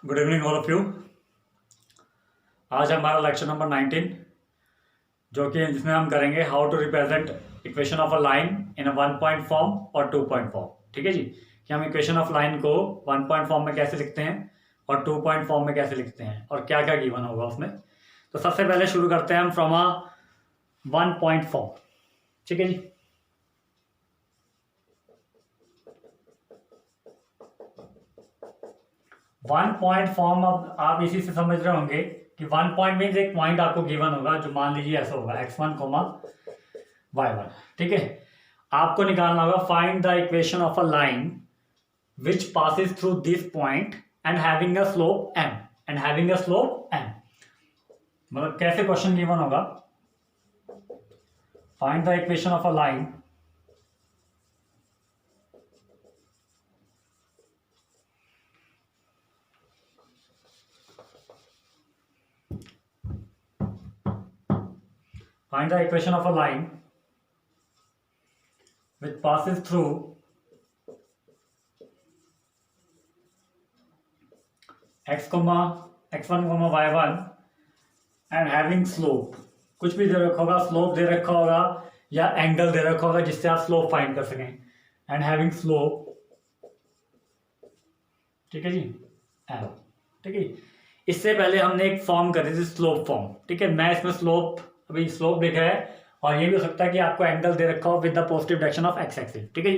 Good evening all of you. आज हमारा lecture number 19 जो कि जिसमें हम करेंगे how to represent equation of a line in a 1 point form और 2 पॉइंट फॉर्म। ठीक है जी, कि हम इक्वेशन ऑफ लाइन को 1 पॉइंट फॉर्म में कैसे लिखते हैं और 2 पॉइंट फॉर्म में कैसे लिखते हैं और क्या क्या गिवन होगा उसमें। तो सबसे पहले शुरू करते हैं हम फ्रॉम अ 1 पॉइंट फॉर्म। ठीक है जी, वन पॉइंट फॉर्म। अब आप इसी से समझ रहे होंगे कि 1 पॉइंट मीन्स एक पॉइंट आपको गिवन होगा जो मान लीजिए ऐसा होगा x1, y1। ठीक है, आपको निकालना होगा find the equation of a line which passes through this point and having a slope m मतलब कैसे क्वेश्चन गिवन होगा, find the equation of a line find the equation of a line which passes through x1, y1 and having slope। कुछ भी दे रखा होगा, slope दे रखा होगा या एंगल दे रखा होगा जिससे आप स्लोप फाइंड कर सकें। एंड हैविंग स्लोप, ठीक है जी, एंड ठीक है। इससे पहले हमने एक फॉर्म करी थी स्लोप फॉर्म। ठीक है, मैं इसमें स्लोप अभी स्लोप लिखा है और ये भी हो सकता है कि आपको एंगल दे रखा हो with the positive direction of X axis. ठीक है,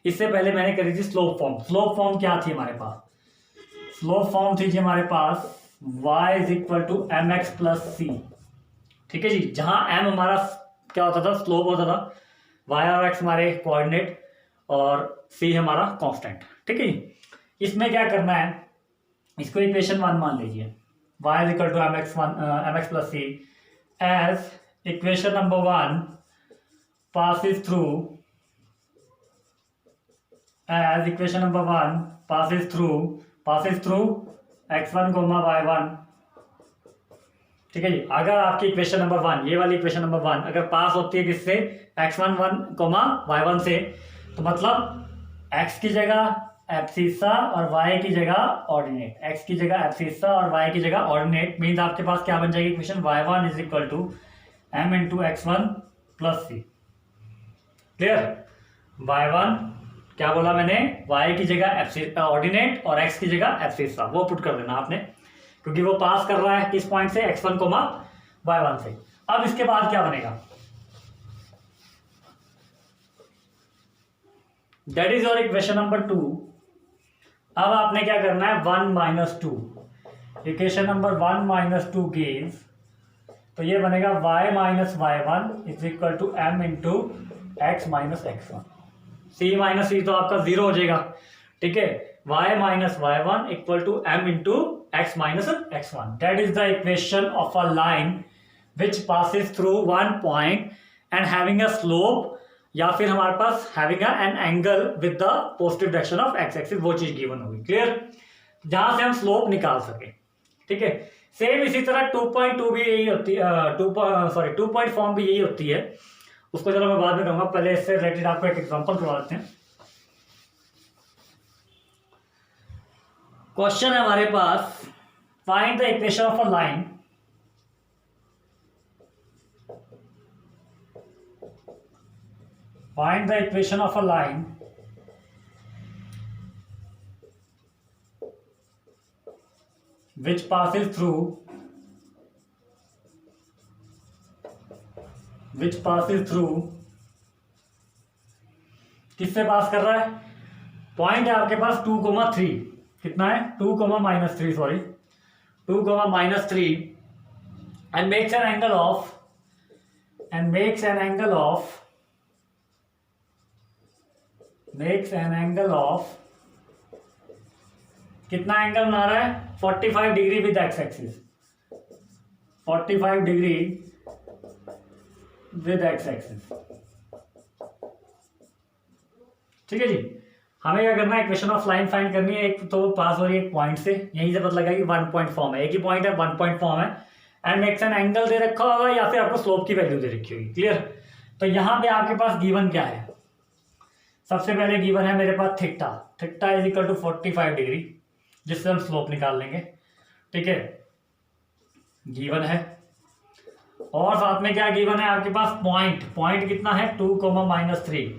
इससे पहले मैंने करी थी स्लोप फॉर्म। स्लोप फॉर्म क्या थी हमारे पास? स्लोप फॉर्म थी जी हमारे पास y is equal to M X plus C. ठीक है जी, जहां m हमारा क्या होता था, स्लोप होता था, y और x हमारे कोऑर्डिनेट और c हमारा कांस्टेंट। ठीक है जी, इसमें क्या करना है, इसको इक्वेशन 1 मान लीजिए, y is equal to M X plus C as equation number 1 passes through x1, y1। ठीक है जी, अगर आपकी इक्वेशन नंबर 1, ये वाली इक्वेशन नंबर 1 अगर पास होती है किससे, x1, y1 से, तो मतलब x की जगह एब्सिस्सा और y की जगह ऑर्डिनेट, x की जगह एब्सिस्सा और y की जगह ऑर्डिनेट। मीन्स आपके पास क्या बन जाएगी equation, y1 is equal to m into x1 plus C. Clear? y1 क्या बोला मैंने, y की जगह ऑर्डिनेट और x की जगह एब्सिस्सा, वो पुट कर देना आपने, क्योंकि वो पास कर रहा है किस पॉइंट से, x1, y1 से। अब इसके बाद क्या बनेगा, that is your equation number 2। अब आपने क्या करना है, 1 minus 2, equation number 1 minus 2 gives, तो ये बनेगा y minus y1 is equal to m into X minus x1। c minus c तो आपका 0 हो जाएगा। ठीक है, y minus y1 equal to m into X minus x1। That is the equation of a line which passes through 1 point and having a slope, या फिर हमारे पास having an angle with the positive direction of X axis, वो चीज given होगी। Clear? जहां से हम स्लोप निकाल सके। ठीक है, सेम इसी तरह 2.2 भी यही होती है, 2 पॉइंट फॉर्म भी यही होती है। उसको चलो मैं बाद में कहूंगा, पहले इससे रिलेटेड आपको एक एग्जांपल करवा देते हैं। क्वेश्चन है हमारे पास, find the equation of a line find the equation of a line which passes through किससे पास कर रहा है, पॉइंट है आपके पास 2,3, कितना है 2, minus 3, sorry 2, minus 3 and makes an angle of कितना एंगल बना रहा है, 45 degree with x axis, 45 degree with x axis. ठीक है जी, हमें क्या करना है, इक्वेशन ऑफ लाइन फाइंड करनी है। एक तो पास हो रही है एक पॉइंट से, यहीं से पता लगा कि 1 पॉइंट फॉर्म है, एक ही पॉइंट है, 1 पॉइंट फॉर्म है एंड मेक्स एन एंगल दे रखा होगा या फिर आपको स्लोप की वैल्यू दे रखी होगी। क्लियर? तो यहां पे आपके पास गिवन क्या है, सबसे पहले गिवन है मेरे पास theta is equal to 45 degree, जिससे हम स्लोप निकाल लेंगे। ठीक है, गिवन है। और साथ में क्या गिवन है आपके पास, पॉइंट। पॉइंट कितना है 2, -3,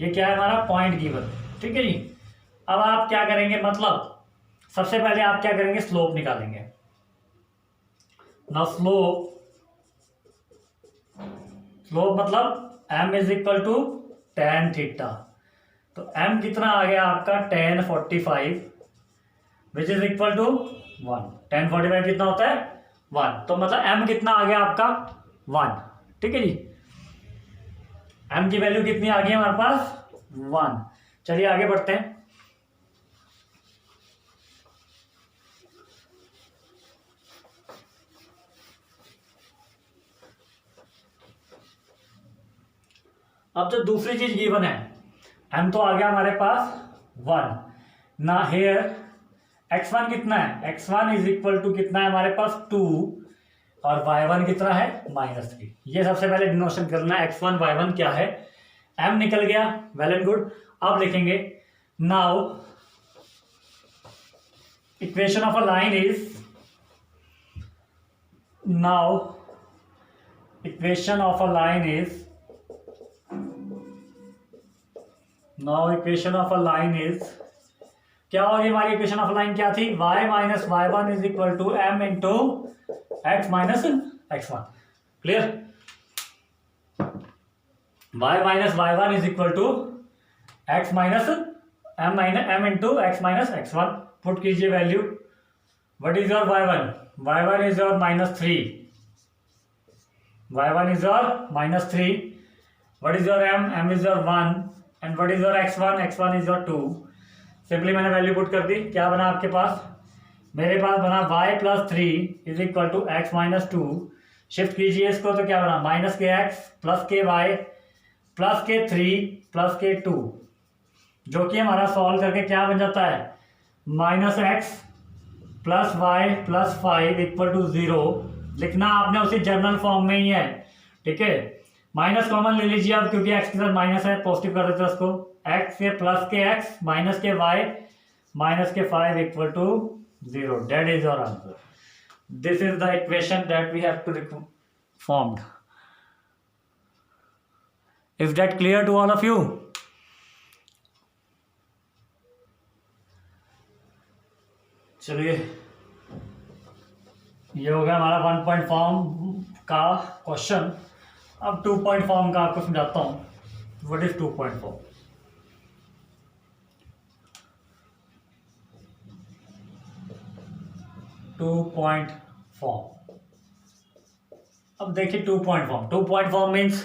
ये क्या है हमारा पॉइंट गिवन। ठीक है जी। अब आप क्या करेंगे, मतलब सबसे पहले आप क्या करेंगे, स्लोप निकालेंगे ना। स्लोप मतलब m = tan थीटा। तो m कितना आ गया आपका tan 45 which is equal to 1। tan 45 कितना होता है 1, तो मतलब m कितना आ गया आपका 1। ठीक है जी, m की वैल्यू कितनी आ गई हमारे पास 1। चलिए आगे बढ़ते हैं। अब जो दूसरी चीज गिवन है, m तो आ गया हमारे पास 1 ना। हेयर x1 कितना है, x1 = कितना है हमारे पास 2 और y1 कितना है -3। ये सबसे पहले डिनोशन करना है, x1 y1 क्या है। m निकल गया, वेल एंड गुड। अब लिखेंगे now equation of a line is, now equation of a line is, now equation of a line is, क्या होगी हमारी इक्वेशन ऑफ लाइन, क्या थी, y - y1 = m × x - x1। Clear, y - y1 = x m × x - x1। Put कीजिए value. What is your y1, y1 is your -3, y1 is your -3। What is your m is your 1 and what is your x1 is your 2। Simply मैंने value put कर दी, क्या बना आपके पास, मेरे पास बना y + 3 = x - 2। Shift कीजिए इसको तो क्या बना, -kx + ky + k3 + k2, जो कि हमारा सॉल्व करके क्या बन जाता है, -x + y + 5 = 0। लिखना आपने उसी जनरल फॉर्म में ही है। ठीक है, माइनस कॉमन ले लीजिए आप, क्योंकि x के साथ माइनस है, पॉजिटिव कर देते हैं उसको। x के +kx -ky -k5 = 0। That is your answer. This is the equation that we have to formed. Is that clear to all of you? चलिए, ये हो गया हमारा 1 पॉइंट फॉर्म का क्वेश्चन। अब 2 पॉइंट फॉर्म का आपको समझाता हूँ। What is 2 point form. अब देखिए 2 point form. 2 point form means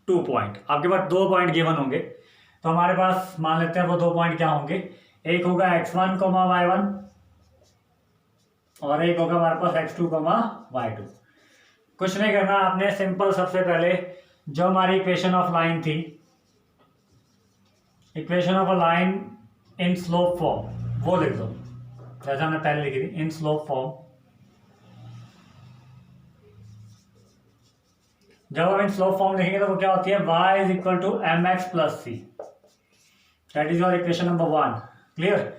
2 point, आपके पास 2 पॉइंट गिवन होंगे। तो हमारे पास मान लेते हैं वो 2 पॉइंट क्या होंगे, एक होगा x1, y1 और एक होगा हमारे पास x2, y2। कुछ नहीं करना आपने, सिंपल सबसे पहले जो हमारी इक्वेशन ऑफ लाइन थी, equation of a line in slope form, वो लिख दो जैसे हमने पहले लिखी थी, इन स्लोप फॉर्म। जब हम इन स्लोप फॉर्म लिखेंगे तो वो क्या होती है, y = mx + c। That is your equation number 1। Clear.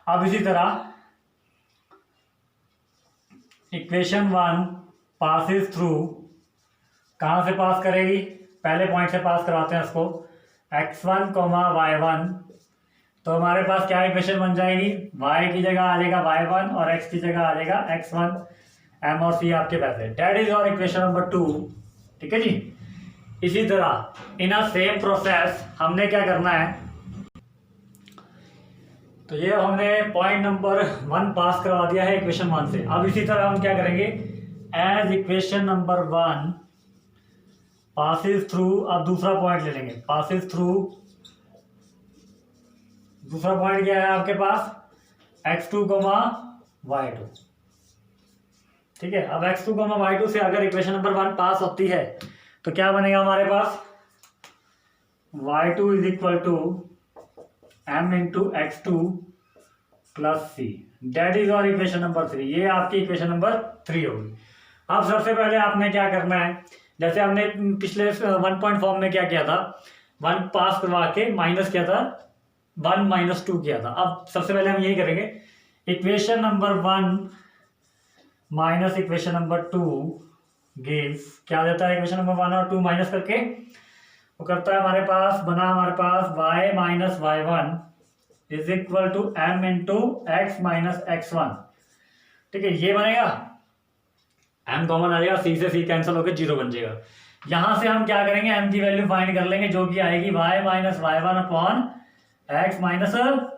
अब इसी तरह इक्वेशन 1 पासिस थ्रू, कहाँ से पास करेगी, पहले पॉइंट से पास करवाते हैं उसको, x1, y1। तो हमारे पास क्या इक्वेशन बन जाएगी, y की जगह आ जाएगा y1 और x की जगह आ जाएगा x1, m और c आपके पास है। That is your equation number 2। ठीक है जी। इसी तरह इन अ सेम प्रोसेस हमने क्या करना है, तो ये हमने पॉइंट नंबर 1 पास करवा दिया है इक्वेशन 1 से। अब इसी तरह हम क्या करेंगे, as equation number 1 passes through, अब दूसरा पॉइंट ले लेंगे, पासिस थ्रू, दूसरा पॉइंट क्या है आपके पास, x2, y2। ठीक है, अब x2, y2 से अगर इक्वेशन नंबर 1 पास होती है तो क्या बनेगा हमारे पास, y2 = m × x2 + c। That is और इक्वेशन नंबर 3। ये आपकी इक्वेशन नंबर 3 होगी। अब सबसे पहले आपने क्या करना है, जैसे हमने पिछले 1 पॉइंट फॉर्म में क्या किया था, 1 पास करवा के माइनस किया था, 1 - 2 किया था। अब सबसे पहले हम यही करेंगे, equation number 1 minus equation number 2 gives, क्या देता है इक्वेशन नंबर 1 और 2 माइनस करके, वो करता है हमारे पास y minus y1 is equal to m into X minus x1। ठीक है, ये बनेगा, m कॉमन आ जाएगा, c से c कैंसिल होकर 0 बन जाएगा। यहां से हम क्या करेंगे, m की वैल्यू फाइंड कर लेंगे, जो कि आएगी y minus y1 upon x minus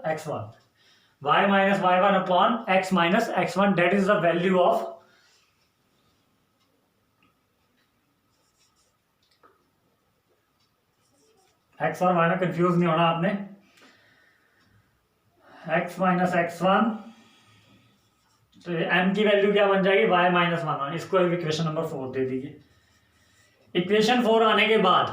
x1। y minus y1 upon x minus x1, that is the value of x और y में कंफ्यूज नहीं होना आपने। x माइनस x1, तो m की वैल्यू क्या बन जाएगी, y माइनस 1। इसको इक्वेशन नंबर 4 दे दीजिए। इक्वेशन 4 आने के बाद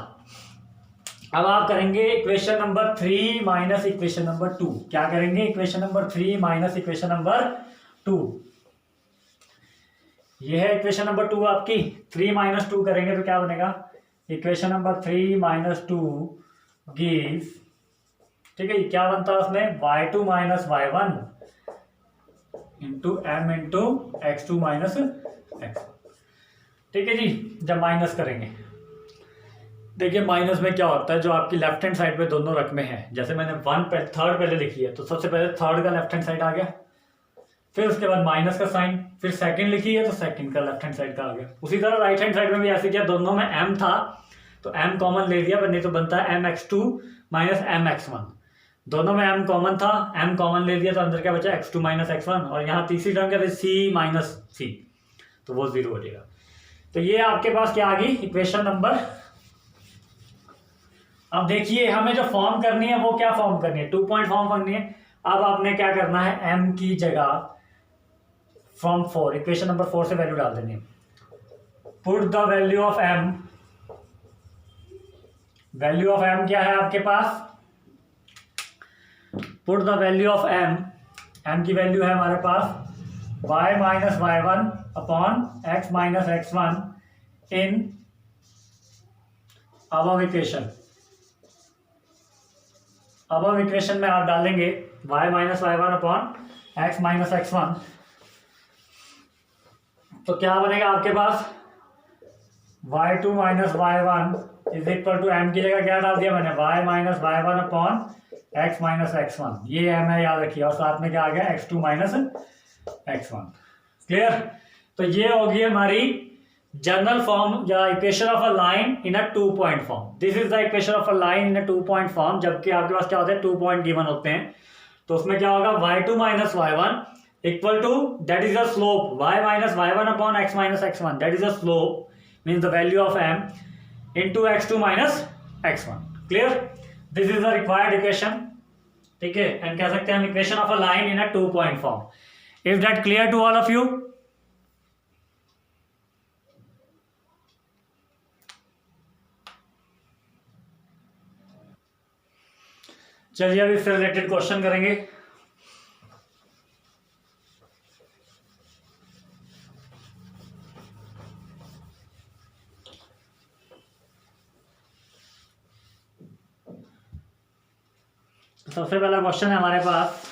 अब आप करेंगे equation number 3 minus equation number 2। क्या करेंगे, equation number 3 minus equation number 2। ये है इक्वेशन नंबर 2 आपकी। 3 माइनस 2 करेंगे तो क्या बनेगा, इक्वेशन नंबर 3 माइनस 2 गिव्स, ठीक है, क्या बनता है उसमें, y2 minus y1 into m into x2 minus x। ठीक है जी, जब माइनस करेंगे, देखिए माइनस में क्या होता है, जो आपकी लेफ्ट हैंड साइड पे दोनों रकमें हैं, जैसे मैंने थर्ड पहले लिखी है, तो सबसे पहले थर्ड का लेफ्ट हैंड साइड आ गया, फिर उसके बाद माइनस का साइन, फिर सेकंड लिखी है तो सेकंड का लेफ्ट हैंड साइड का आ गया। उसी तरह राइट हैंड साइड में भी ऐसे किया, दोनों में m था तो m कॉमन ले लिया, पर नहीं तो बनता है mx2 माइनस mx1। दोनों में m कॉमन था, m कॉमन ले लिया तो अंदर क्या बचा, x2 माइनस x1, और यहाँ तीसरी टर्म क्या थी, c माइनस c, तो वो 0 हो जाएगा। तो ये आपके पास क्या आ गई, इक्वेशन नंबर। अब देखिए हमें जो फॉर्म करनी है वो क्या फॉर्म करनी है, 2 पॉइंट फॉर्म करनी है। अब आपने क्या करना है, m की जगह फ्रॉम 4, इक्वेशन नंबर 4 से वैल्यू डाल देनी है। Put the value of m, value of m क्या है आपके पास, put the value of m की वैल्यू है हमारे पास y minus y1 upon x minus x1 in above equation. Above equation में आप डालेंगे y minus y1 upon x minus x1, तो क्या बनेगा आपके पास, y2 minus y1 is equal to m की जगह क्या डाल दिया मैंने, y minus y1 upon x minus x1, ये m है याद रखिए, और साथ में क्या आ गया, x2 माइनस x1। क्लियर, तो ये होगी हमारी जनरल फॉर्म या equation of a line in a 2 point form. This is the equation of a line in a 2 point form. जबकि आपके पास क्या होता है, 2 पॉइंट गिवन होते हैं, तो उसमें क्या होगा, y2 minus y1 equal to, that is the slope, y minus y1 upon x minus x1, that is the slope, means the value of m into x2 minus x1। Clear, this is the required equation. ठीक है, and कह सकते हैं हम equation of a line in a 2 point form. Is that clear to all of you? चलिए अब इससे related question करेंगे। सबसे पहला क्वेश्चन है हमारे पास,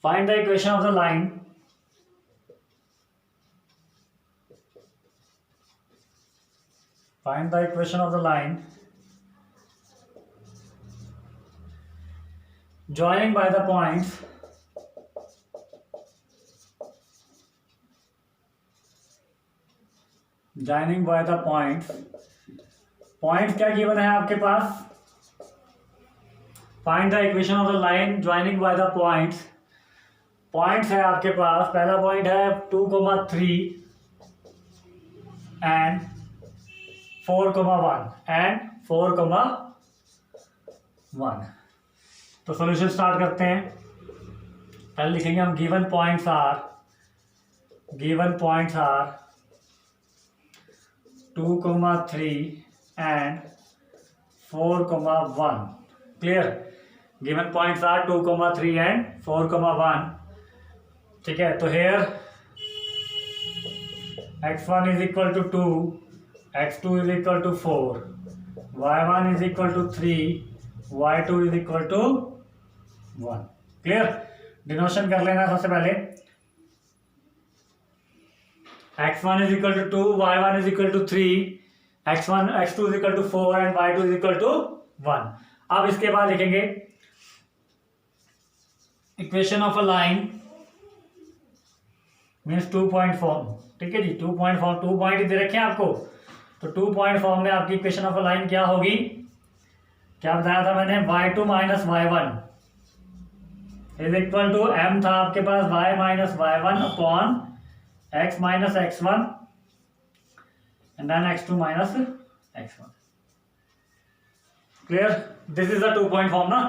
find the equation of the line find the equation of the line joining by the points points क्या गिवन है आपके पास, find the equation of the line joining by the points है आपके पास। पहला पॉइंट है 2,3 and 4,1 and 4,1। तो solution start करते हैं। पहले लिखेंगे हम given points are 2,3 and 4,1। Clear, given points are 2,3 and 4,1। ठीक है, तो here x1 is equal to 2, x2 is equal to 4, y1 is equal to 3, y2 is equal to 1। Clear? Denotation कर लेना सबसे पहले। x1 is equal to 2, y1 is equal to 3, x2 is equal to 4 and y2 is equal to 1। अब इसके बाद लिखेंगे equation of a line means 2 point form. ठीक है जी, 2 पॉइंट फॉर्म, 2 पॉइंट दे रखे हैं आपको, तो 2 पॉइंट फॉर्म में आपकी इक्वेशन ऑफ अ लाइन क्या होगी? क्या बताया था मैंने? y2 minus y1 is equal to m था आपके पास y minus y1 upon x minus x1 and then x2 minus x1। Clear? This is the 2 point form ना।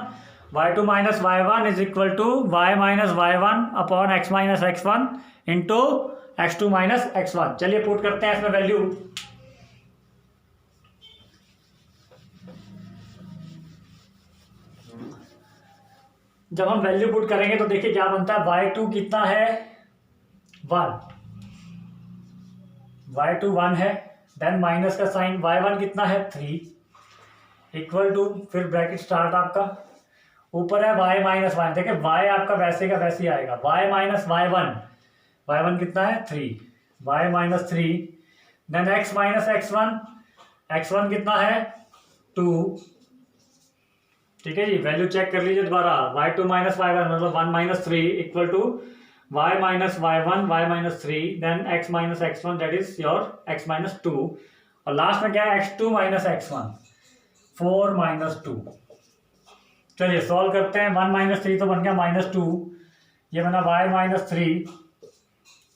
y2 minus y1 is equal to y minus y1 upon x minus x1 into x2 minus x1। चलिए put करते हैं इसमें value. जब हम value put करेंगे तो देखिए क्या बनता है। y2 कितना है? 1, y2 1 है, देन माइनस का साइन, y1 कितना है? 3 इक्वल टू, फिर ब्रैकेट स्टार्ट आपका, ऊपर है y माइनस 1। देखिए y आपका वैसे का वैसे ही आएगा, y माइनस y1 कितना है? 3, y minus 3, then x minus x1 कितना है? 2। ठीक है जी, वैल्यू चेक कर लीजिए दोबारा। y2 माइनस y1 मतलब 1 minus 3 equal to y minus y1 y minus 3, then x minus x1 that is your x minus 2, और लास्ट में क्या है? x2 minus x1, 4 minus 2। चलिए सॉल्व करते हैं। 1 माइनस 3 तो बन गया माइनस 2, ये बना y माइनस 3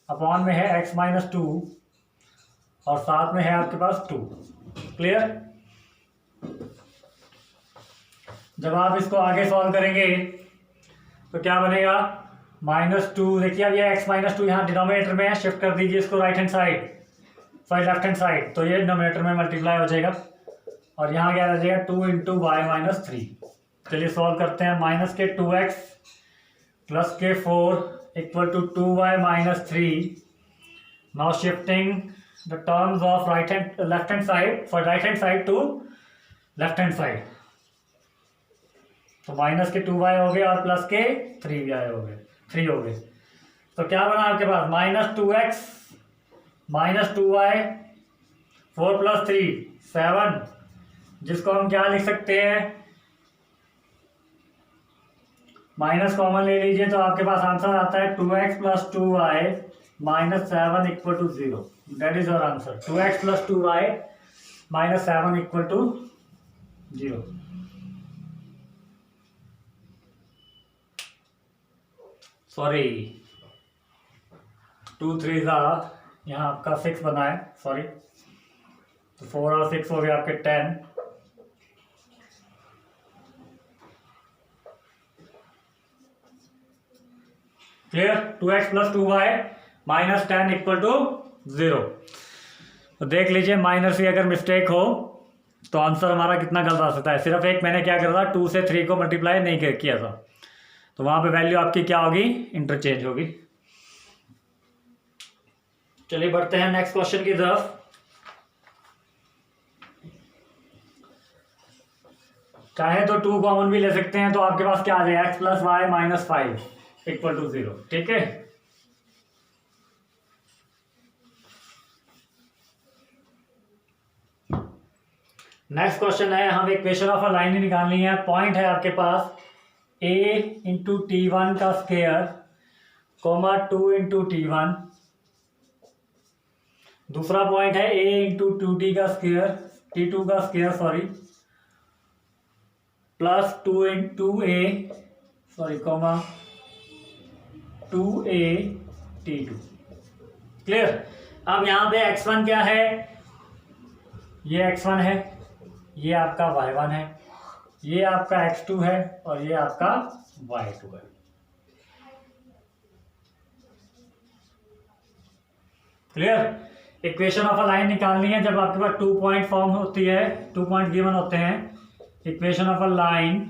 अपॉन में है x माइनस 2 और साथ में है आपके पास 2। क्लियर? जब आप इसको आगे सॉल्व करेंगे तो क्या बनेगा? माइनस 2, देखिए अब ये x माइनस 2 यहाँ डिनोमिनेटर में है, शिफ्ट कर दीजिए इसको right hand side, sorry left hand side, तो ये डिनोमिनेटर में मल्टीप्लाई हो जाएगा और यहाँ क्या रह जाएगा? 2 इंटू वाई माइनस 3। चलिए सॉल्व करते हैं। माइनस के 2x प्लस के 4 equal to 2y minus 3। Now shifting the terms of left hand side, for right hand side to left hand side, तो माइनस के 2y हो गए और प्लस के 3y हो गए, 3 हो गए। तो क्या बना आपके पास? Minus 2x minus 2y, 4 plus 3 7, जिसको हम क्या लिख सकते हैं? माइनस कॉमन ले लीजिए तो आपके पास आंसर आता है 2x plus 2y minus 7 equal to 0। That is your answer. 2x plus 2y minus 7 equal to 0। Sorry 2 3 का यहाँ आपका 6 बना है, सॉरी, तो 4 और 6 हो गए आपके 10। Clear? 2x plus 2y minus 10 equal to 0। तो देख लीजिए माइनर से अगर मिस्टेक हो तो आंसर हमारा कितना गलत आ सकता है। सिर्फ एक मैंने क्या करा था, 2 से 3 को मल्टीप्लाई नहीं किया था, तो वहां पे वैल्यू आपकी क्या होगी? इंटरचेंज होगी। चलिए बढ़ते हैं नेक्स्ट क्वेश्चन की तरफ। चाहे तो 2 कॉमन भी ले सकते हैं, तो आपके पास क्या आ जाएगा? x plus Y minus 5 equal to 0। ठीक है, नेक्स्ट क्वेश्चन है, हम इक्वेशन ऑफ अ लाइन ही निकालनी है। पॉइंट है आपके पास a इंटू T1 का स्क्वायर कोमा 2 इंटू T1। दूसरा पॉइंट है a इंटू 2t का स्क्वायर, T2 का square sorry, plus 2 into a sorry comma 2a T2। Clear? अब यहाँ पे x1 क्या है? ये x1 है, ये आपका y1 है, ये आपका x2 है और ये आपका y2 है। Clear? Equation of a line निकालनी है जब आपके पास 2 पॉइंट फॉर्म होती है, 2 पॉइंट गिवन होते हैं। Equation of a line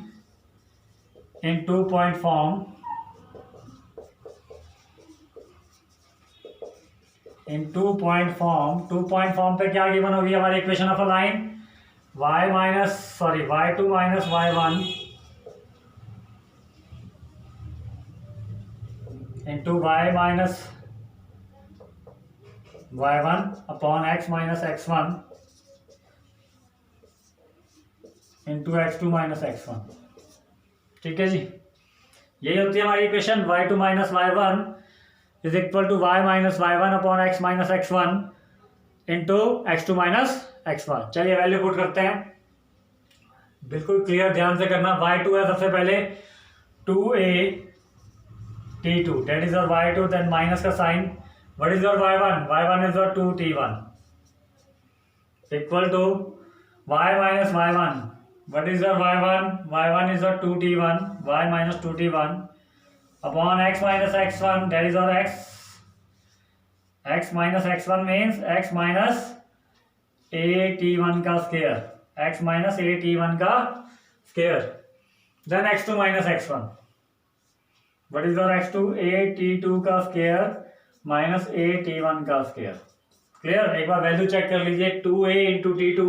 in 2 point form, in 2 point form, 2 point form पे क्या गिवन होगी हमारी equation of a line? y2 minus y1 into Y minus y1 upon x minus x1 into x2 minus x1। ठीक है जी, यही होती है हमारी equation. y2 minus y1 is equal to y minus y1 upon x minus x1 into x2 minus x1। चलिए value put करते हैं, बिल्कुल क्लियर ध्यान से करना। y2 है सबसे पहले 2a t2 that is your y2, then minus का sign. What is your y1? y1 is your 2t1 equal to y minus y1। What is your y1? y1 is your 2t1 y minus 2t1 upon x minus x1 that is your x minus x1 means x minus a t1 का square, x minus a t1 का square, then x2 minus x1। What is your x2? a t2 का square minus a t1 का square. Clear? एक बार value check कर लीजिए, 2a into t2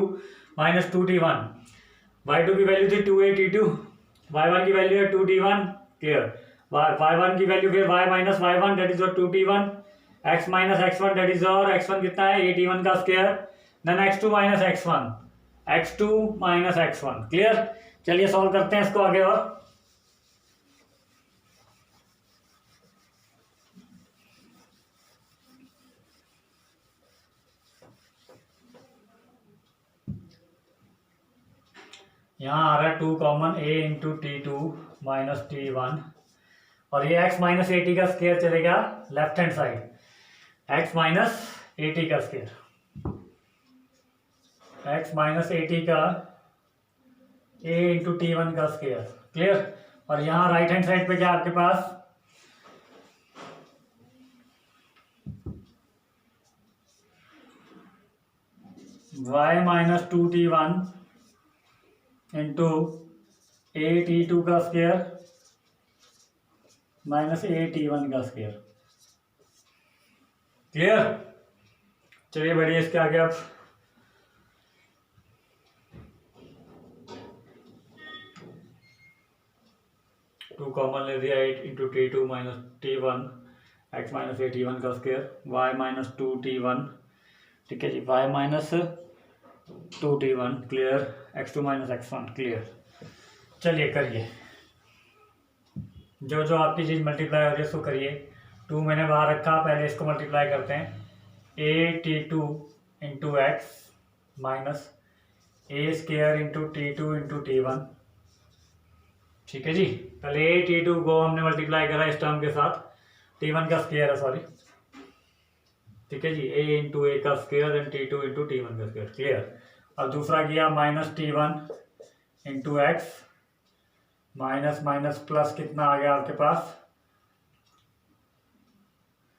minus 2t1। y2 की value थी 2a t2, y1 की value है 2t1। क्लियर? y1 की वैल्यू फिर y minus y1 that is your 2t1, x minus x1 that is your x1 कितना है? a t1 का square, then x2 minus x1, x2 minus x1। Clear? चलिए solve करते हैं इसको आगे। और यहाँ आ रहा है 2 common, a into t2 minus t1, और ये x माइनस ए टी का स्क्वायर चलेगा left hand side, x minus A T का square, x minus A T का a इंटू t1 का स्क्वायर। क्लियर? और यहाँ राइट हैंड साइड पे क्या आपके पास? y minus 2t1 into a t2 का स्क्वायर माइनस a t1 का स्क्वायर। क्लियर? चलिए बढ़िए, इसके आगे आप टू कॉमन ले दिया, 8 into t2 minus t1 x minus a t1 का स्क्वायर, y माइनस 2t1। ठीक है जी, y minus 2t1। Clear? x2 minus x1। Clear? चलिए करिए, जो जो आपकी चीज़ मल्टीप्लाई हो रही है उसको करिए। 2 मैंने बाहर रखा, पहले इसको मल्टीप्लाई करते हैं। a t2 into X minus a square into t2 into t1। ठीक है जी, पहले a t2 को हमने मल्टीप्लाई करा इस टर्म के साथ, t1 का स्क्वायर है, सॉरी। ठीक है जी, a इंटू ए का square and t2 into t1 का स्क्वायर। क्लियर? और दूसरा किया minus t1 into X minus minus plus, कितना आ गया आपके पास?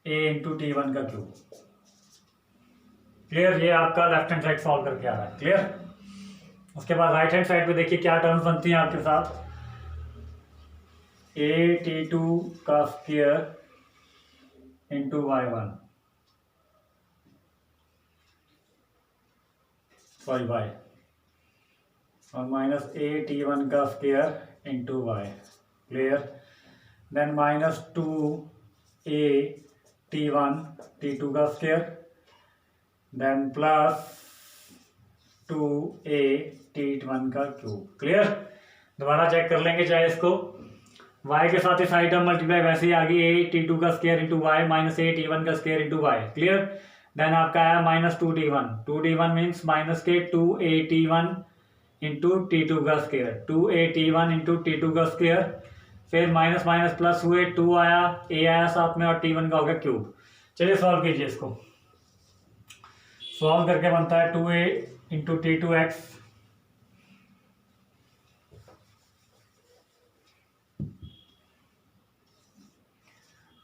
a इंटू t1 का क्यूब। क्लियर? ये आपका लेफ्ट हैंड साइड सॉल्व करके आ रहा है। क्लियर? उसके बाद राइट हैंड साइड पे देखिए क्या टर्म्स बनती हैं आपके साथ। a t2 का square into y1, sorry y, और माइनस a t1 का square into y। Clear? Then minus 2a t1 का square, then plus 2a t1 का क्यूब। क्लियर? दोबारा चेक कर लेंगे चाहे इसको। y के साथ ही साइड टर्म मल्टीप्लाई वैसे ही आ गई, a t2 का square into Y minus a t1 का square into Y. Clear? Then आपका आया माइनस 2t1 मीन्स माइनस के 2a t1 इंटू t2 का square, 2a t1 into t2 का स्क्वायर, फिर माइनस माइनस प्लस हुए, 2 आया, a आया साथ में, और t1 का हो गया क्यूब। चलिए सॉल्व कीजिए इसको। सॉल्व करके बनता है 2a into t2 X,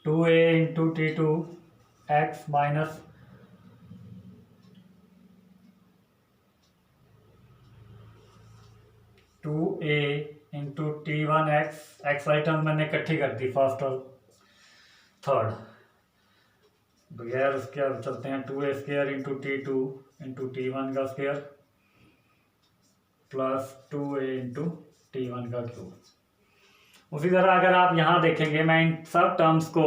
two A into t2 X minus 2a into t1 X Y term मैंने इकट्ठी कर दी, फर्स्ट और थर्ड, बगैर उसके अब चलते हैं। 2a square into t2 into t1 का square plus 2a into t1 का क्यूब। उसी तरह अगर आप यहाँ देखेंगे, मैं इन सब टर्म्स को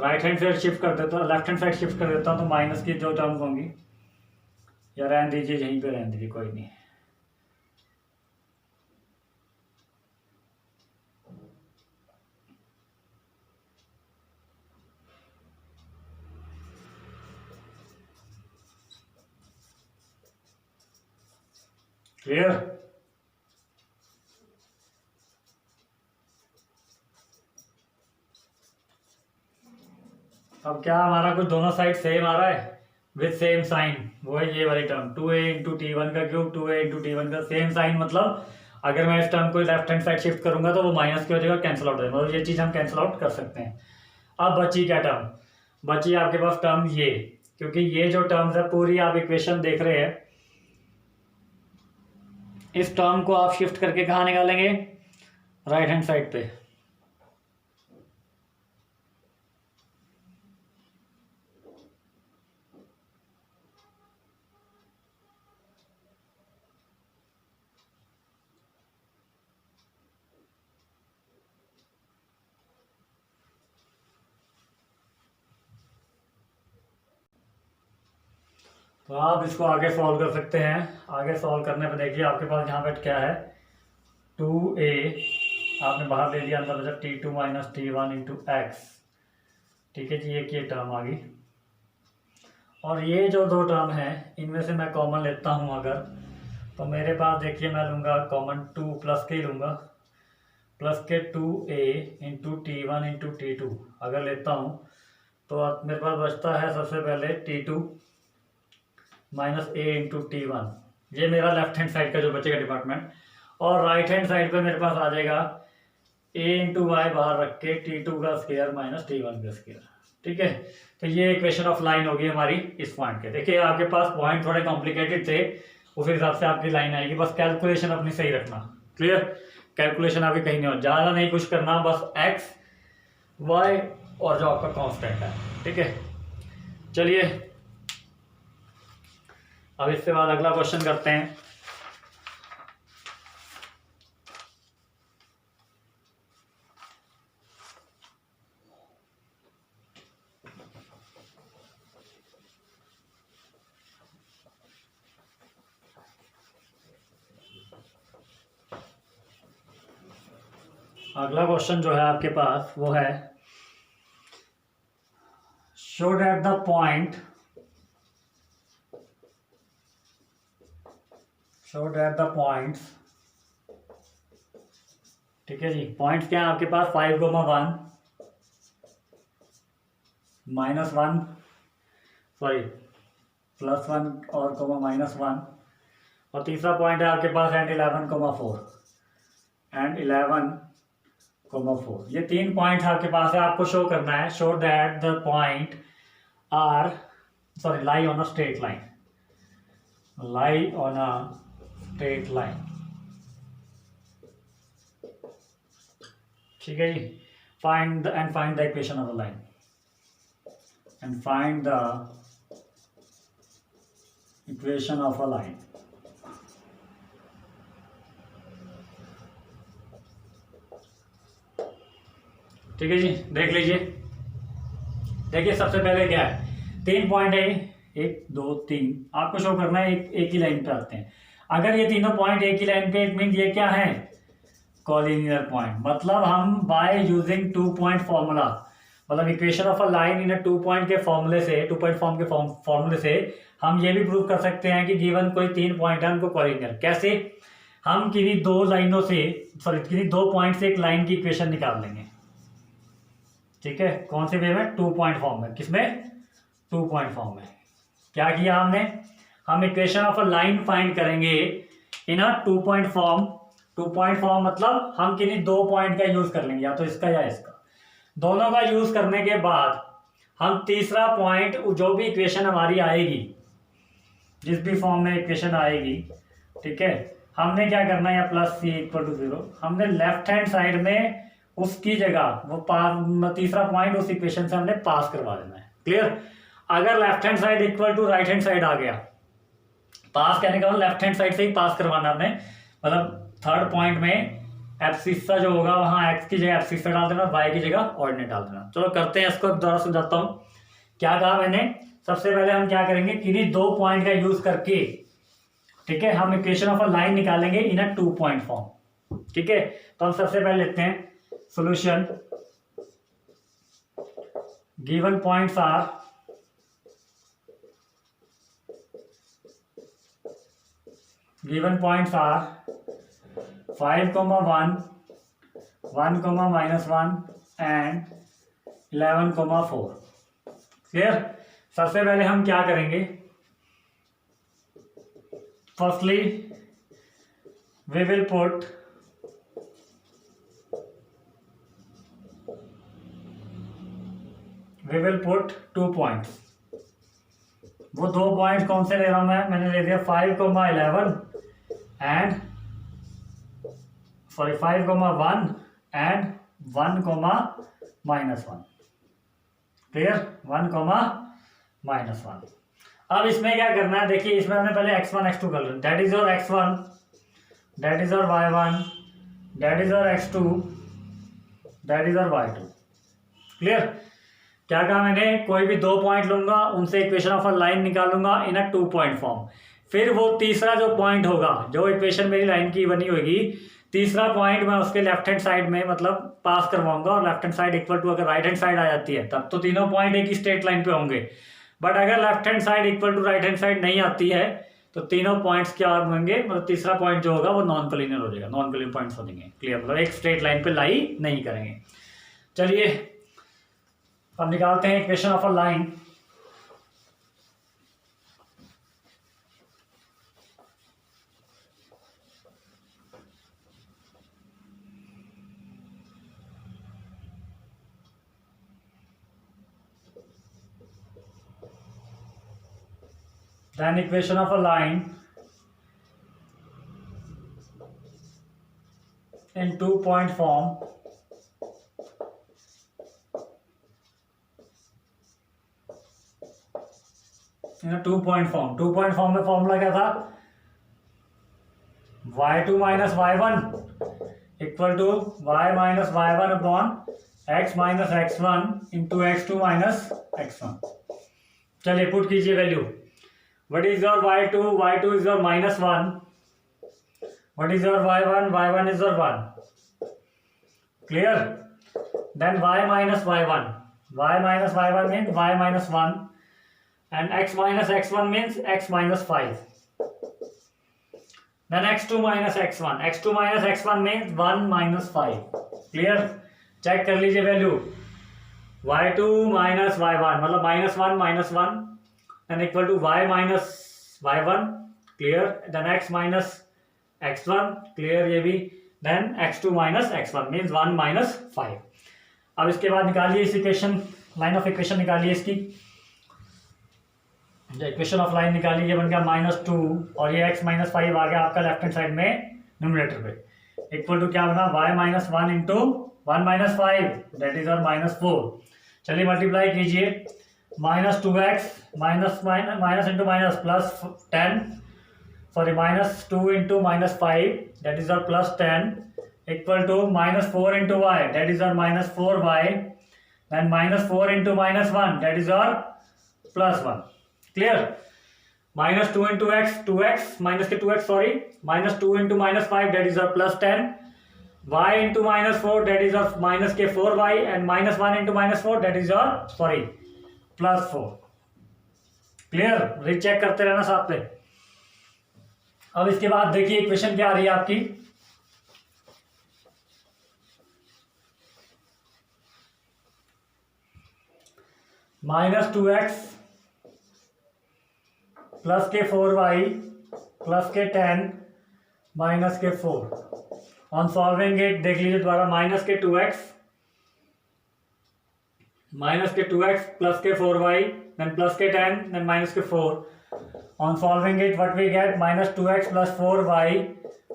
राइट हैंड साइड शिफ्ट कर देता हूँ, लेफ्ट हैंड साइड शिफ्ट कर देता हूँ, तो माइनस की जो टर्म्स होंगी, या रहने दीजिए यहीं पे रहने दीजिए, कोई नहीं। क्लियर? अब क्या हमारा कुछ दोनों साइड सेम आ रहा है विद सेम साइन, वो है ये वाली term 2a into T one का cube, 2a into T one का सेम साइन, मतलब अगर मैं इस टर्म को लेफ्ट हैंड साइड शिफ्ट करूंगा तो वो माइनस की वजह कैंसिल आउट हो जाएगा, मतलब ये चीज़ हम कैंसिल आउट कर सकते हैं। अब बची क्या टर्म? बची आपके पास टर्म ये, क्योंकि ये जो टर्म्स है पूरी आप इक्वेशन देख रहे हैं, इस टर्म को आप शिफ्ट करके कहाँ निकालेंगे? राइट हैंड साइड पे। तो आप इसको आगे सॉल्व कर सकते हैं। आगे सॉल्व करने पर देखिए आपके पास यहाँ पे क्या है, 2a आपने बाहर ले लिया, अंदर बचा t2 minus t1 into x. ठीक है जी, एक ये टर्म आ गई। और ये जो दो टर्म है इनमें से मैं कॉमन लेता हूँ अगर, तो मेरे पास देखिए मैं लूँगा कॉमन 2 प्लस के लूँगा, प्लस के 2a into t1 into t2 अगर लेता हूँ तो मेरे पास बचता है सबसे पहले t2 minus a into t1, ये मेरा लेफ्ट हैंड साइड का जो बचेगा डिपार्टमेंट। और राइट हैंड साइड पे मेरे पास आ जाएगा a इंटू वाई बाहर रख के t2 का स्क्वायर माइनस t1 का स्क्वायर। ठीक है, तो ये इक्वेशन ऑफ लाइन होगी हमारी इस पॉइंट के। देखिए आपके पास पॉइंट थोड़े कॉम्प्लिकेटेड थे, उस हिसाब से आपकी लाइन आएगी, बस कैलकुलेशन अपनी सही रखना। क्लियर? कैलकुलेशन अभी कहीं नहीं हो, ज़्यादा नहीं कुछ करना, बस एक्स वाई और जो आपका कॉन्स्टेंट है। ठीक है, चलिए अब इसके बाद अगला क्वेश्चन करते हैं। अगला क्वेश्चन जो है आपके पास वो है, show that the point, show that the points, ठीक है जी, पॉइंट्स क्या है आपके पास 5,1 माइनस 1 सॉरी +1 और कोमा -1, और तीसरा पॉइंट है आपके पास एंड 11,4 एंड 11,4। ये 3 पॉइंट आपके पास है, आपको शो करना है। Show that the point are lie on a straight line, lie on a straight line. ठीक है जी, find the equation of the line and find the equation of a line. ठीक है जी, देख लीजिए। देखिए सबसे पहले क्या है, 3 पॉइंट है, 1 2 3, आपको शो करना है एक ही लाइन पे आते हैं। अगर ये तीनों पॉइंट एक ही लाइन पे, इट मीन ये क्या है, कॉलिनियर पॉइंट। मतलब हम बाय यूजिंग 2 पॉइंट फॉर्मूला, मतलब equation of a line in 2 point के फॉर्मूले से, 2 पॉइंट फॉर्म के फॉर्मूले से हम ये भी प्रूव कर सकते हैं कि गिवन कोई 3 पॉइंट है उनको कॉलिनियर। कैसे? हम किन्हीं 2 लाइनों से, किन्हीं 2 पॉइंट से एक लाइन की इक्वेशन निकाल लेंगे। ठीक है, कौन से वे में? 2 पॉइंट फॉर्म में। किसमें? 2 पॉइंट फॉर्म में। क्या किया हमने, हम equation of a line find करेंगे इन a 2 point form. 2 point form मतलब हम किन्हीं 2 पॉइंट का यूज कर लेंगे, या तो इसका या इसका, दोनों का यूज करने के बाद हम तीसरा पॉइंट, जो भी इक्वेशन हमारी आएगी, जिस भी फॉर्म में इक्वेशन आएगी, ठीक है, हमने क्या करना है, +c = 0, हमने लेफ्ट हैंड साइड में उसकी जगह वो तीसरा पॉइंट उस इक्वेशन से हमने पास करवा देना है। क्लियर? अगर left hand side equal to right hand side आ गया, पास करने का मतलब लेफ्ट हैंड साइड से ही पास करवाना हमने, मतलब थर्ड पॉइंट में एब्सिस्सा जो होगा वहाँ एक्स की जगह एब्सिस्सा डाल देना, वाई की जगह ऑर्डिनेट डाल देना। चलो करते हैं इसको, दोबारा समझाता हूँ क्या कहा मैंने। सबसे पहले हम क्या करेंगे, किन्हीं दो पॉइंट का यूज करके, ठीक है, हम इक्वेशन ऑफ अ लाइन निकालेंगे इन अ 2 पॉइंट फॉर्म। ठीक है, तो हम सबसे पहले लेते हैं solution. Given points are given points are 5, 1, 1, -1 and 11, 4। Clear. सबसे पहले हम क्या करेंगे, firstly we will put two points. वो दो पॉइंट कौन से ले रहा हूं मैंने ले दिया 5, 11 एंड 5, 1 एंड 1, -1। क्लियर, 1, -1। अब इसमें क्या करना है, देखिए इसमें हमने पहले x1 x2 कर लिया, that is your x1, that is your y1, that is your x2, that is your y2। Clear. क्या कहा मैंने, कोई भी दो पॉइंट लूंगा, उनसे इक्वेशन ऑफ अ लाइन निकालूंगा इन अ 2 पॉइंट फॉर्म। फिर वो तीसरा जो पॉइंट होगा, जो इक्वेशन मेरी लाइन की बनी होगी, तीसरा पॉइंट मैं उसके लेफ्ट हैंड साइड में मतलब पास करवाऊंगा, और left hand side equal to अगर राइट हैंड साइड आ जाती है तब तो तीनों पॉइंट एक ही स्ट्रेट लाइन पे होंगे। बट अगर left hand side equal to right hand side नहीं आती है तो तीनों पॉइंट्स क्या होंगे, मतलब तीसरा पॉइंट जो होगा वो नॉन कोलिनियर हो जाएगा, नॉन कोलिनियर पॉइंट्स हो जाएंगे। क्लियर, मतलब एक स्ट्रेट लाइन पे लाई नहीं करेंगे। चलिए अब निकालते हैं equation of a line. Then equation of a line in 2 point form in a 2 point form। 2 point form में फॉर्मूला क्या था, y2 minus y1 equal to y minus y1 upon x minus x1 into x2 minus x1। चलिए put कीजिए value. What is your y2? y2 is your -1. What is your y1? y1 is your 1. Clear? Then y minus y1. Y minus y1 means y minus 1. And x minus x1 means x minus 5. Then x2 minus x1. x2 minus x1 means 1 minus 5. Clear? Check कर लीजिए value. y2 minus y1 मतलब -1 -1 then equal to y minus y1, clear, then x minus x1, clear ये भी, then x2 minus x1 means 1 minus 5। अब इसके बाद निकालिए इस इक्वेशन, लाइन ऑफ इक्वेशन निकालिए इसकी, इक्वेशन ऑफ लाइन निकालिए। ये बन गया -2 और ये x minus 5 आ गया आपका लेफ्ट हैंड साइड में न्यूमरेटर पे, इक्वल टू क्या बना y minus 1 इंटू 1 minus 5 दैट इज और -4। चलिए मल्टीप्लाई कीजिए, -2x minus into minus plus 10, sorry -2 into -5 that is और +10 equal to -4 into Y that is और -4y, then -4 into -1 that is और +1। Clear. -2 into x 2x minus के 2x sorry, -2 into -5 that is और +10, y into -4 that is और minus के 4y and -1 into -4 that is और sorry +4। Clear, recheck करते रहना साथ में। अब इसके बाद देखिए इक्वेशन क्या आ रही है आपकी, -2x प्लस के 4y प्लस के 10 माइनस के 4। ऑन सॉल्विंग इट देख लीजिए दोबारा, माइनस के 2x प्लस के 4y then प्लस के 10 then माइनस के 4। On solving it what we get, -2x plus 4y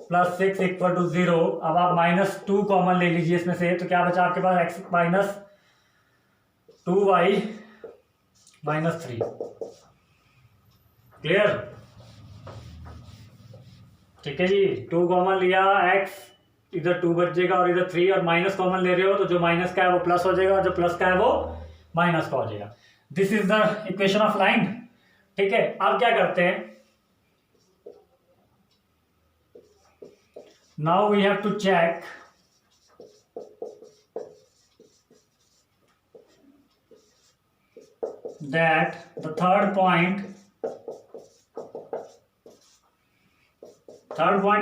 plus 6 equal to 0। अब आप -2 कॉमन ले लीजिए इसमें से, तो क्या बचा आपके पास x minus 2y minus 3। Clear, ठीक है जी। 2 कॉमन लिया, x इधर 2 बचेगा और इधर 3, और माइनस कॉमन ले रहे हो तो जो माइनस का है वो प्लस हो जाएगा और जो प्लस का है वो माइनस का हो जाएगा। This is the equation of line. ठीक है, अब क्या करते हैं, now we have to check that the third point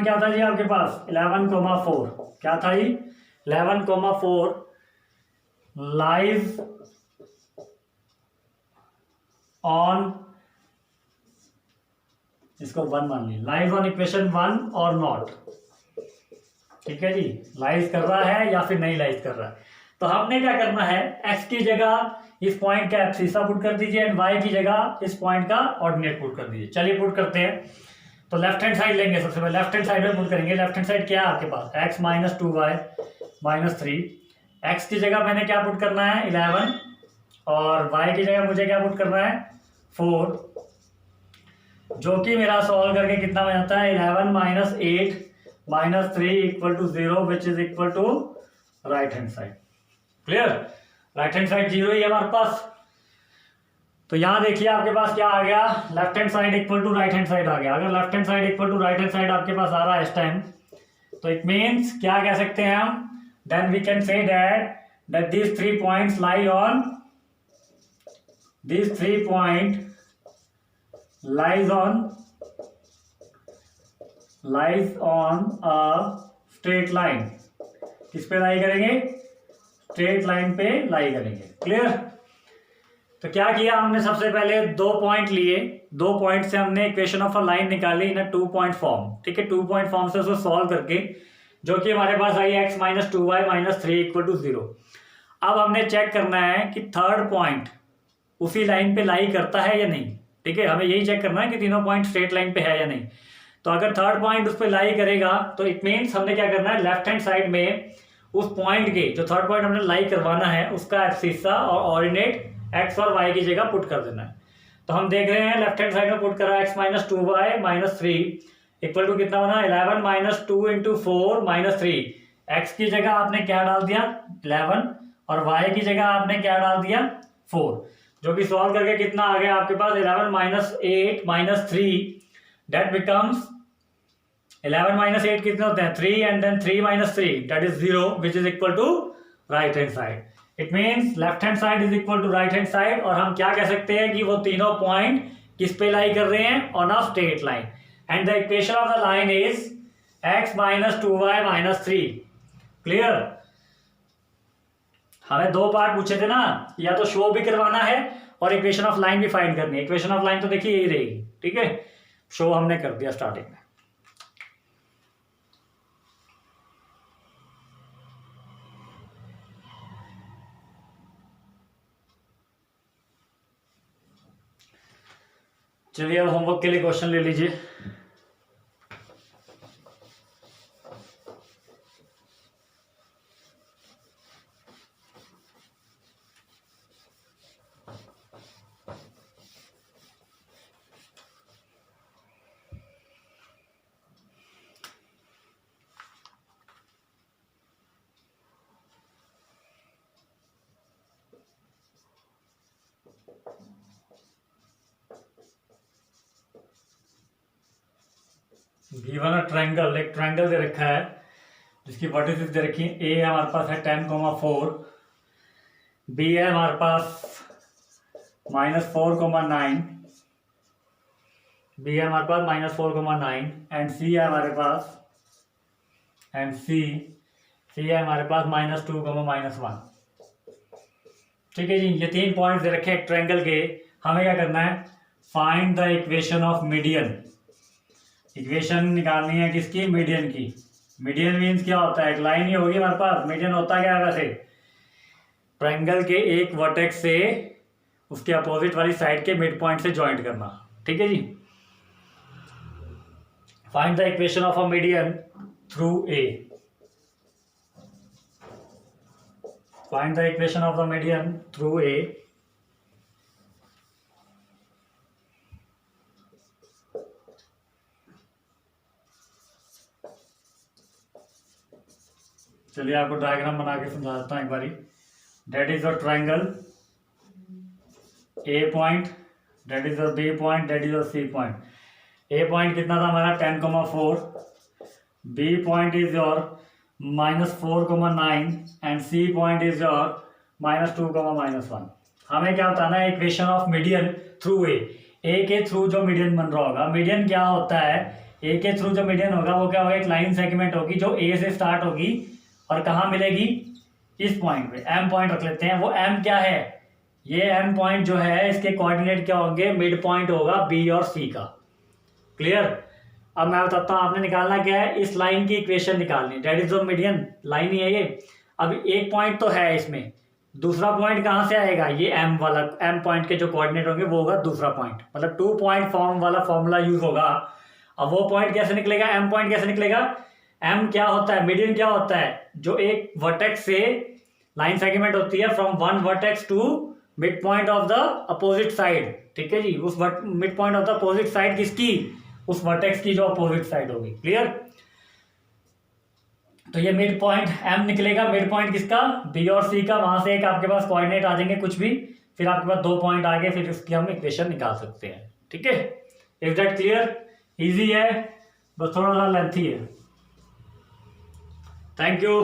क्या था जी आपके पास 11,4 क्या था जी 11,4 लाइज ऑन, इसको 1 मान ली, लाइज ऑन इक्वेशन 1 और नॉट। ठीक है जी, लाइज कर रहा है या फिर नहीं लाइज कर रहा है। तो हमने क्या करना है, x की जगह इस पॉइंट का एब्सिसा पुट कर दीजिए एंड y की जगह इस पॉइंट का ऑर्डिनेट पुट कर दीजिए। चलिए पुट करते हैं। तो लेफ्ट हैंड साइड लेंगे, सबसे पहले लेफ्ट हैंड साइड में पुट करेंगे। लेफ्ट हैंड साइड क्या है आपके पास, x minus 2y minus 3। x की जगह मैंने क्या पुट करना है 11 और y की जगह मुझे क्या पुट करना है 4, जो कि मेरा सॉल्व करके कितना बन जाता है 11 minus 8 minus 3 equal to 0 which is equal to right hand side. Clear, right hand side 0 ही है हमारे पास। तो यहां देखिए आपके पास क्या आ गया, left hand side equal to right hand side आ गया। अगर left hand side equal to right hand side आपके पास आ रहा है इस टाइम, तो इट मीन्स क्या कह सकते हैं हम, then we can say that these 3 points lie on, these 3 point lies on a straight line। किस पे लाई करेंगे, स्ट्रेट लाइन पे लाई करेंगे। क्लियर, तो क्या किया हमने, सबसे पहले 2 पॉइंट लिए, 2 पॉइंट से हमने इक्वेशन ऑफ अ लाइन निकाली इन 2 पॉइंट फॉर्म। ठीक है, 2 पॉइंट फॉर्म से उसको सॉल्व करके जो कि हमारे पास आई x minus 2y minus 3 equal to 0। अब हमने चेक करना है कि थर्ड पॉइंट उसी लाइन पे लाई करता है या नहीं। ठीक है, हमें यही चेक करना है कि तीनों पॉइंट स्ट्रेट लाइन पे है या नहीं। तो अगर थर्ड पॉइंट उस पर लाई करेगा तो इट मीन्स हमने क्या करना है, लेफ्ट हैंड साइड में उस पॉइंट के जो थर्ड पॉइंट हमने लाई करवाना है उसका एब्सिसा और ऑर्डिनेट x और y की जगह पुट कर देना है। तो हम देख रहे हैं लेफ्ट हैंड साइड में पुट करा x minus 2y minus 3 equal to कितना बना 11 माइनस 2 इंटू 4 माइनस 3। x की जगह आपने क्या डाल दिया 11 और y की जगह आपने क्या डाल दिया 4, जो कि सॉल्व करके कितना आ गया आपके पास 11 minus 8 minus 3, that becomes 11 minus 8 कितने होते हैं 3 and then 3 minus 3 that is 0 which is equal to right hand side. It means left hand side is equal to right hand side. और हम क्या कह सकते हैं कि वो तीनों पॉइंट किस पे लाई कर रहे हैं, on a straight line. And the equation of the line is x minus 2y minus 3। Clear, हमें 2 पार्ट पूछे थे ना, या तो शो भी करवाना है और इक्वेशन ऑफ लाइन भी फाइंड करनी है। इक्वेशन ऑफ लाइन तो देखिए यही रहेगी। ठीक है, शो हमने कर दिया स्टार्टिंग में। चलिए अब होमवर्क के लिए क्वेश्चन ले लीजिए। गिवन अ ट्रायंगल, एक ट्रायंगल दे रखा है जिसकी वर्टिसेस दे रखी है। ए हमारे पास है 10,4, बी है हमारे पास माइनस 4,9, बी है हमारे पास माइनस 4,9 एंड सी है हमारे पास, एंड सी है हमारे पास माइनस 2, माइनस 1। ठीक है जी, ये 3 पॉइंट्स दे रखे हैं एक ट्रायंगल के। हमें क्या करना है, find the equation of median. Equation निकालनी है किसकी, मीडियन की। मीडियन मीन्स क्या होता है, एक लाइन ही होगी हमारे पास। मीडियन होता क्या है वैसे, ट्रायंगल के एक वर्टेक्स से उसके अपोजिट वाली साइड के मिड पॉइंट से ज्वाइंट करना। ठीक है जी, find the equation of a median through A. Find the equation of the median through A. चलिए आपको डायग्राम बना के समझा देता हूँ एक बारी। That is your triangle A point, that is your B point, that is your C point. A point कितना था हमारा 10,4, B point is your -4,9 and C point is your -2,-1। हमें क्या बताना है, equation of median through A के through जो median बन रहा होगा। मीडियन क्या होता है, ए के थ्रू जो मीडियन होगा वो क्या होगा, एक लाइन सेगमेंट होगी जो ए से स्टार्ट होगी और कहाँ मिलेगी, इस पॉइंट पे। एम पॉइंट रख लेते हैं। वो एम क्या है, ये एम पॉइंट जो है इसके कोऑर्डिनेट क्या होंगे, मिड पॉइंट होगा बी और सी का। क्लियर। अब मैं बताता हूँ आपने निकालना क्या है, इस लाइन की इक्वेशन निकालनी। That is the median line ही है ये। अब एक पॉइंट तो है इसमें, दूसरा पॉइंट कहाँ से आएगा, ये एम वाला, एम पॉइंट के जो कोऑर्डिनेट होंगे वो होगा दूसरा पॉइंट, मतलब 2 पॉइंट फॉर्म वाला फॉर्मूला यूज होगा। अब वो पॉइंट कैसे निकलेगा, एम पॉइंट कैसे निकलेगा। एम क्या होता है, मीडियन क्या होता है, जो एक वर्टेक्स से लाइन सेगमेंट होती है from one vertex to mid point of the opposite side. ठीक है जी, उस mid point of the opposite side किसकी, उस वर्टेक्स की जो अपोजिट साइड होगी। क्लियर। तो ये मिड पॉइंट एम निकलेगा, मिड पॉइंट किसका, बी और सी का। वहां से एक आपके पास कोऑर्डिनेट आ जाएंगे कुछ भी, फिर आपके पास 2 पॉइंट आ गए, फिर उसकी हम इक्वेशन निकाल सकते हैं। ठीक है, इज दैट क्लियर। इजी है, बस थोड़ा सा लेंथी है। Thank you.